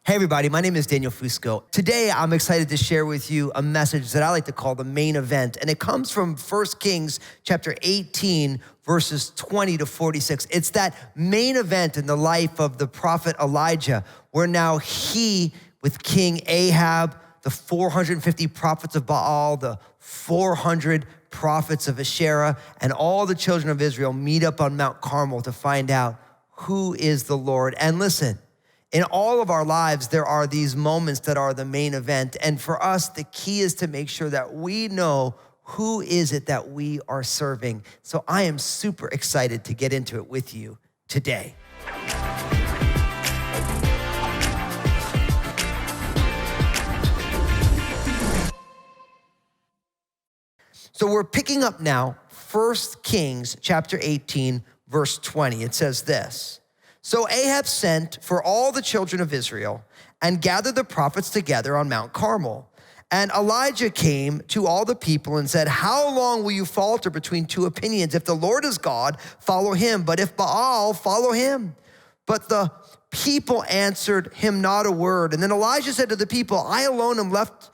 Hey everybody, my name is Daniel Fusco. Today I'm excited to share with you a message that I like to call the main event, and it comes from 1 Kings chapter 18, verses 20 to 46. It's that main event in the life of the prophet Elijah, where now he, with King Ahab, the 450 prophets of Baal, the 400 prophets of Asherah, and all the children of Israel meet up on Mount Carmel to find out who is the Lord. And listen, in all of our lives, there are these moments that are the main event. And for us, the key is to make sure that we know who is it that we are serving. So I am super excited to get into it with you today. So we're picking up now 1 Kings chapter 18, verse 20. It says this: So Ahab sent for all the children of Israel and gathered the prophets together on Mount Carmel. And Elijah came to all the people and said, "How long will you falter between two opinions? If the Lord is God, follow him. But if Baal, follow him." But the people answered him not a word. And then Elijah said to the people, "I alone am left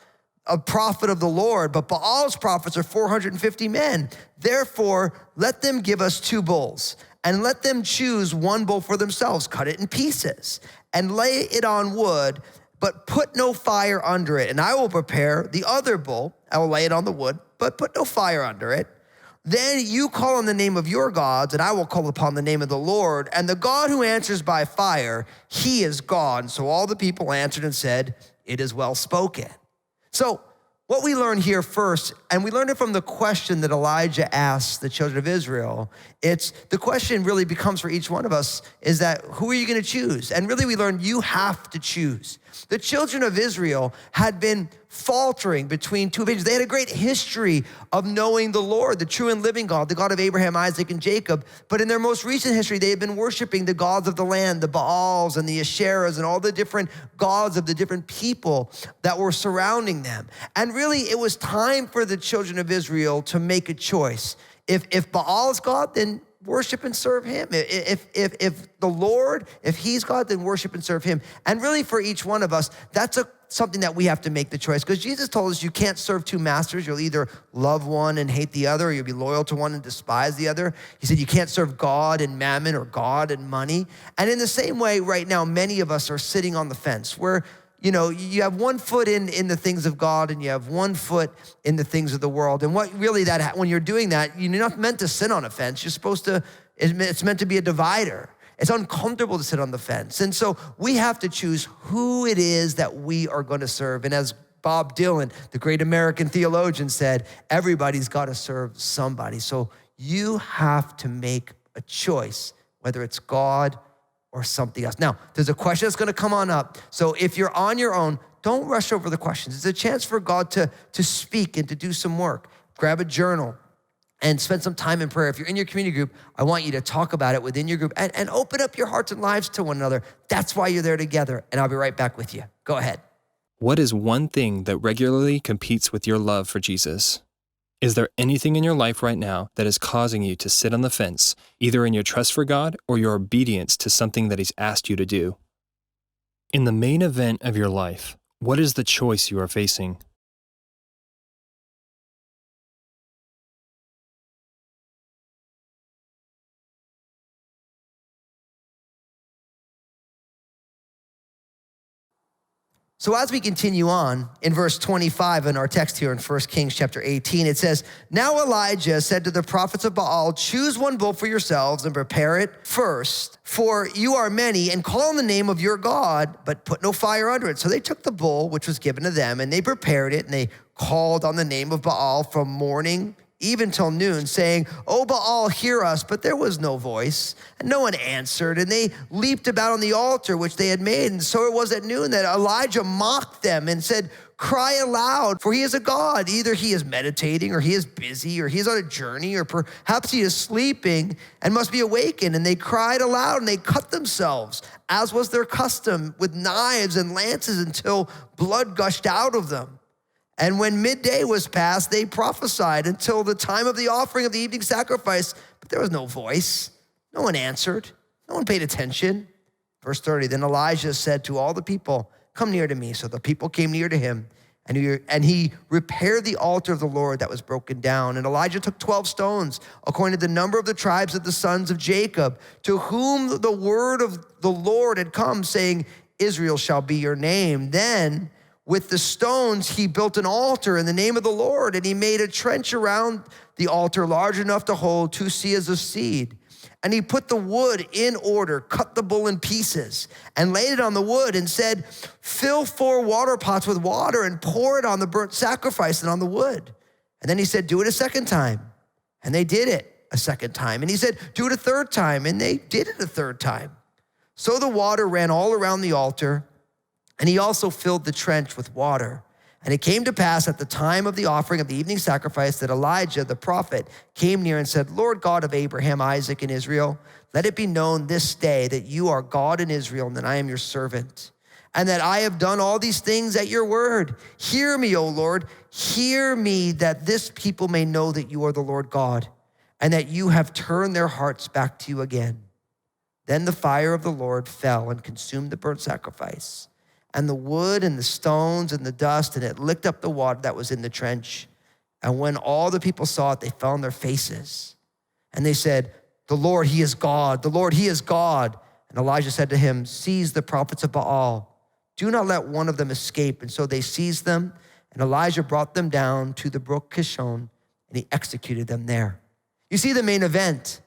a prophet of the Lord, but Baal's prophets are 450 men. Therefore, let them give us 2 bulls. And let them choose 1 bull for themselves, cut it in pieces, and lay it on wood, but put no fire under it. And I will prepare the other bull. I will lay it on the wood, but put no fire under it. Then you call on the name of your gods, and I will call upon the name of the Lord. And the God who answers by fire, he is God." So all the people answered and said, "It is well spoken." So what we learn here first, and we learn it from the question that Elijah asked the children of Israel, it's the question really becomes for each one of us is that, who are you gonna choose? And really we learn you have to choose. The children of Israel had been faltering between two opinions. They had a great history of knowing the Lord, the true and living God, the God of Abraham, Isaac, and Jacob. But in their most recent history, they had been worshiping the gods of the land, the Baals and the Asherahs and all the different gods of the different people that were surrounding them. And really, it was time for the children of Israel to make a choice. If Baal is God, then worship and serve him. If the Lord, if he's God, then worship and serve him. And really for each one of us, that's something that we have to make the choice, because Jesus told us you can't serve 2 masters. You'll either love one and hate the other, or you'll be loyal to one and despise the other. He said you can't serve God and mammon or God and money. And in the same way, right now, many of us are sitting on the fence where, you know, you have 1 foot in the things of God and you have 1 foot in the things of the world. And what really when you're doing that, you're not meant to sit on a fence. You're supposed to, it's meant to be a divider. It's uncomfortable to sit on the fence. And so we have to choose who it is that we are going to serve. And as Bob Dylan, the great American theologian, said, everybody's got to serve somebody. So you have to make a choice, whether it's God or something else. Now, there's a question that's going to come on up. So if you're on your own, don't rush over the questions. It's a chance for God to speak and to do some work. Grab a journal and spend some time in prayer. If you're in your community group, I want you to talk about it within your group and open up your hearts and lives to one another. That's why you're there together. And I'll be right back with you. Go ahead. What is one thing that regularly competes with your love for Jesus? Is there anything in your life right now that is causing you to sit on the fence, either in your trust for God or your obedience to something that He's asked you to do? In the main event of your life, what is the choice you are facing? So as we continue on in verse 25 in our text here in 1 Kings chapter 18, it says, "Now Elijah said to the prophets of Baal, choose 1 bull for yourselves and prepare it first, for you are many, and call on the name of your God, but put no fire under it." So they took the bull, which was given to them, and they prepared it, and they called on the name of Baal from morning even till noon, saying, "O Baal, hear us." But there was no voice, and no one answered. And they leaped about on the altar which they had made. And so it was at noon that Elijah mocked them and said, "Cry aloud, for he is a god. Either he is meditating, or he is busy, or he is on a journey, or perhaps he is sleeping and must be awakened." And they cried aloud, and they cut themselves, as was their custom, with knives and lances until blood gushed out of them. And when midday was past, they prophesied until the time of the offering of the evening sacrifice. But there was no voice. No one answered. No one paid attention. Verse 30, then Elijah said to all the people, come near to me. So the people came near to him, and he repaired the altar of the Lord that was broken down. And Elijah took 12 stones, according to the number of the tribes of the sons of Jacob, to whom the word of the Lord had come, saying, Israel shall be your name. Then with the stones, he built an altar in the name of the Lord, and he made a trench around the altar large enough to hold 2 seahs of seed. And he put the wood in order, cut the bull in pieces, and laid it on the wood and said, fill 4 water pots with water and pour it on the burnt sacrifice and on the wood. And then he said, do it a second time. And they did it a second time. And he said, do it a third time. And they did it a third time. So the water ran all around the altar, and he also filled the trench with water. And it came to pass at the time of the offering of the evening sacrifice that Elijah the prophet came near and said, Lord God of Abraham, Isaac, and Israel, let it be known this day that you are God in Israel, and that I am your servant, and that I have done all these things at your word. Hear me, O Lord, hear me, that this people may know that you are the Lord God, and that you have turned their hearts back to you again. Then the fire of the Lord fell and consumed the burnt sacrifice, and the wood and the stones and the dust, and it licked up the water that was in the trench. And when all the people saw it, they fell on their faces. And they said, the Lord, he is God. The Lord, he is God. And Elijah said to him, seize the prophets of Baal. Do not let one of them escape. And so they seized them, and Elijah brought them down to the brook Kishon, and he executed them there. You see the main event.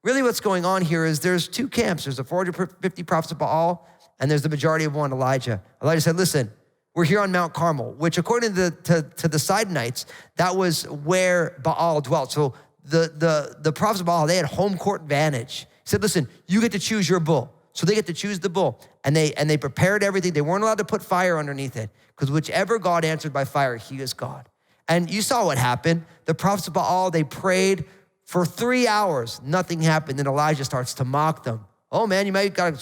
Really what's going on here is there's 2 camps. There's the 450 prophets of Baal, and there's the majority of one, Elijah. Elijah said, listen, we're here on Mount Carmel, which according to the Sidonites, that was where Baal dwelt. So the prophets of Baal, they had home court advantage. He said, listen, you get to choose your bull. So they get to choose the bull. And they prepared everything. They weren't allowed to put fire underneath it, because whichever God answered by fire, he is God. And you saw what happened. The prophets of Baal, they prayed for 3 hours. Nothing happened. Then Elijah starts to mock them. Oh man, you might gotta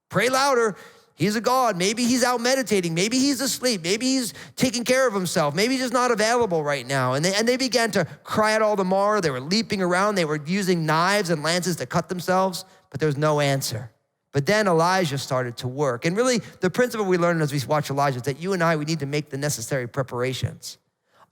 pray louder. He's a God. Maybe he's out meditating. Maybe he's asleep. Maybe he's taking care of himself. Maybe he's just not available right now. And they began to cry out all the more. They were leaping around. They were using knives and lances to cut themselves, but there was no answer. But then Elijah started to work. And really, the principle we learn as we watch Elijah is that you and I, we need to make the necessary preparations.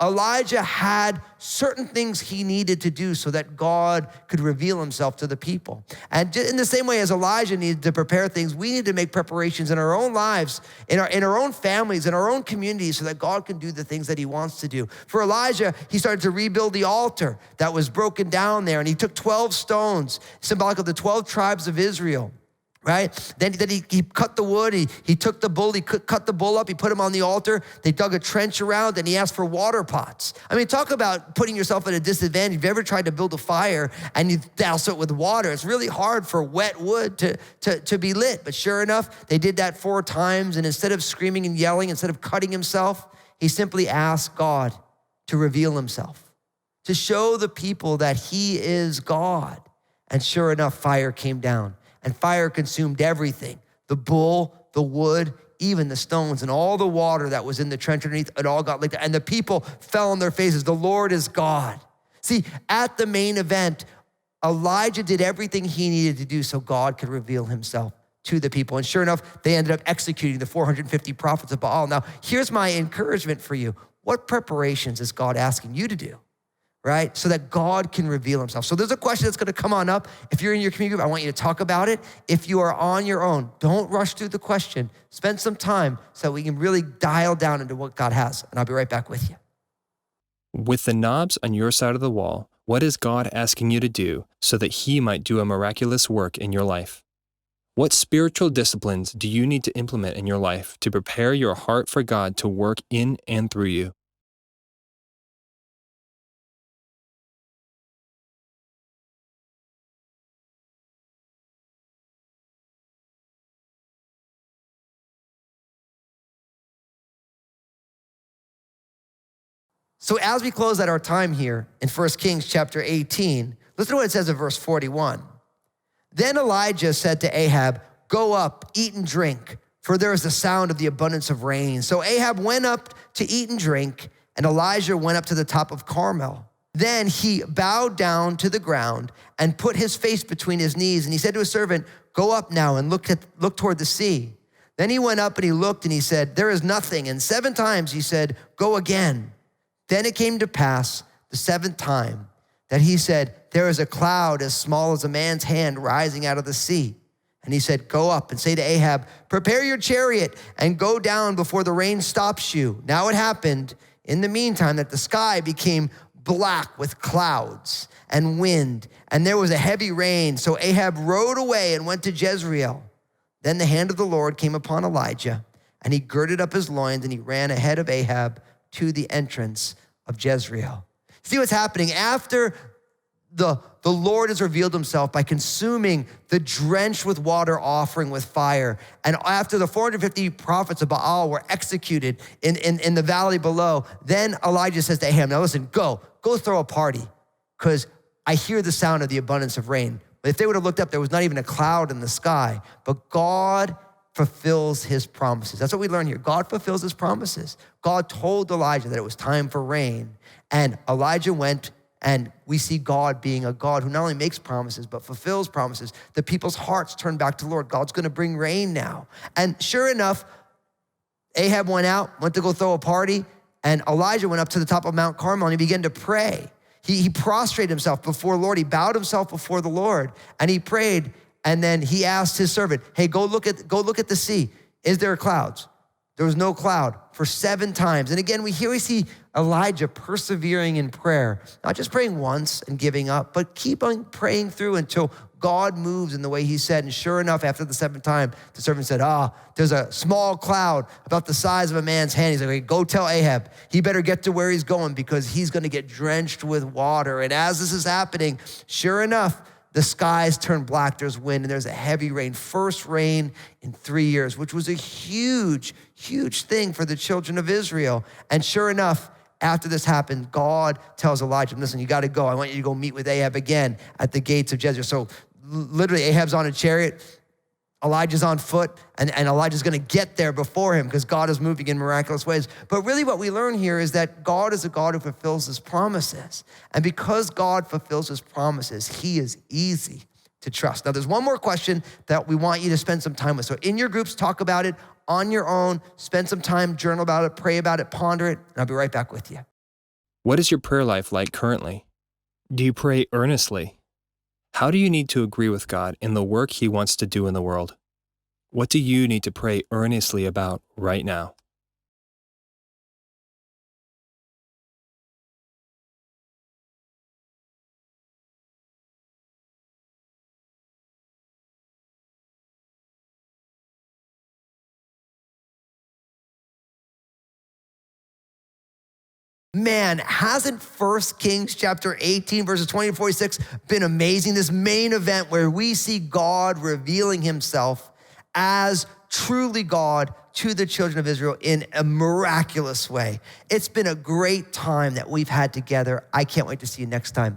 Elijah had certain things he needed to do so that God could reveal himself to the people. And in the same way as Elijah needed to prepare things, we need to make preparations in our own lives, in our own families, in our own communities, so that God can do the things that he wants to do. For Elijah, he started to rebuild the altar that was broken down there, and he took 12 stones, symbolic of the 12 tribes of Israel. Right? Then he cut the wood, he took the bull, he cut the bull up, he put him on the altar, they dug a trench around, and he asked for water pots. I mean, talk about putting yourself at a disadvantage. If you've ever tried to build a fire and you douse it with water, it's really hard for wet wood to be lit. But sure enough, they did that 4 times, and instead of screaming and yelling, instead of cutting himself, he simply asked God to reveal himself, to show the people that he is God. And sure enough, fire came down. And fire consumed everything, the bull, the wood, even the stones, and all the water that was in the trench underneath, it all got licked. And the people fell on their faces. The Lord is God. See, at the main event, Elijah did everything he needed to do so God could reveal himself to the people. And sure enough, they ended up executing the 450 prophets of Baal. Now, here's my encouragement for you. What preparations is God asking you to do? Right? So that God can reveal himself. So there's a question that's gonna come on up. If you're in your community group, I want you to talk about it. If you are on your own, don't rush through the question. Spend some time so we can really dial down into what God has. And I'll be right back with you. With the knobs on your side of the wall, what is God asking you to do so that he might do a miraculous work in your life? What spiritual disciplines do you need to implement in your life to prepare your heart for God to work in and through you? So as we close out our time here in 1 Kings chapter 18, listen to what it says in verse 41. Then Elijah said to Ahab, go up, eat and drink, for there is the sound of the abundance of rain. So Ahab went up to eat and drink, and Elijah went up to the top of Carmel. Then he bowed down to the ground and put his face between his knees. And he said to his servant, go up now and look toward the sea. Then he went up and he looked and he said, there is nothing. And 7 times he said, go again. Then it came to pass the 7th time that he said, there is a cloud as small as a man's hand rising out of the sea. And he said, go up and say to Ahab, prepare your chariot and go down before the rain stops you. Now it happened in the meantime that the sky became black with clouds and wind, and there was a heavy rain. So Ahab rode away and went to Jezreel. Then the hand of the Lord came upon Elijah, and he girded up his loins, and he ran ahead of Ahab to the entrance of Jezreel. See what's happening? After the Lord has revealed himself by consuming the drenched with water offering with fire, and after the 450 prophets of Baal were executed in the valley below, then Elijah says to Ahab, now listen, go throw a party, because I hear the sound of the abundance of rain. But if they would have looked up, there was not even a cloud in the sky. But God fulfills his promises. That's what we learn here. God fulfills his promises. God told Elijah that it was time for rain. And Elijah went, and we see God being a God who not only makes promises, but fulfills promises. The people's hearts turn back to the Lord. God's gonna bring rain now. And sure enough, Ahab went to go throw a party, and Elijah went up to the top of Mount Carmel and he began to pray. He prostrated himself before the Lord. He bowed himself before the Lord and he prayed. And then he asked his servant, hey, go look at the sea. Is there clouds? There was no cloud for 7 times. And again, we see Elijah persevering in prayer, not just praying once and giving up, but keep on praying through until God moves in the way he said. And sure enough, after the 7th time, the servant said, there's a small cloud about the size of a man's hand. He's like, hey, go tell Ahab, he better get to where he's going because he's gonna get drenched with water. And as this is happening, sure enough, the skies turn black, there's wind, and there's a heavy rain. First rain in 3 years, which was a huge, huge thing for the children of Israel. And sure enough, after this happened, God tells Elijah, listen, you gotta go. I want you to go meet with Ahab again at the gates of Jezreel. So literally Ahab's on a chariot, Elijah's on foot, and Elijah's gonna get there before him because God is moving in miraculous ways. But really what we learn here is that God is a God who fulfills his promises. And because God fulfills his promises, he is easy to trust. Now there's one more question that we want you to spend some time with. So in your groups, talk about it on your own, spend some time, journal about it, pray about it, ponder it, and I'll be right back with you. What is your prayer life like currently? Do you pray earnestly? How do you need to agree with God in the work he wants to do in the world? What do you need to pray earnestly about right now? Man, hasn't 1 Kings chapter 18, verses 20 to 46 been amazing? This main event where we see God revealing himself as truly God to the children of Israel in a miraculous way. It's been a great time that we've had together. I can't wait to see you next time.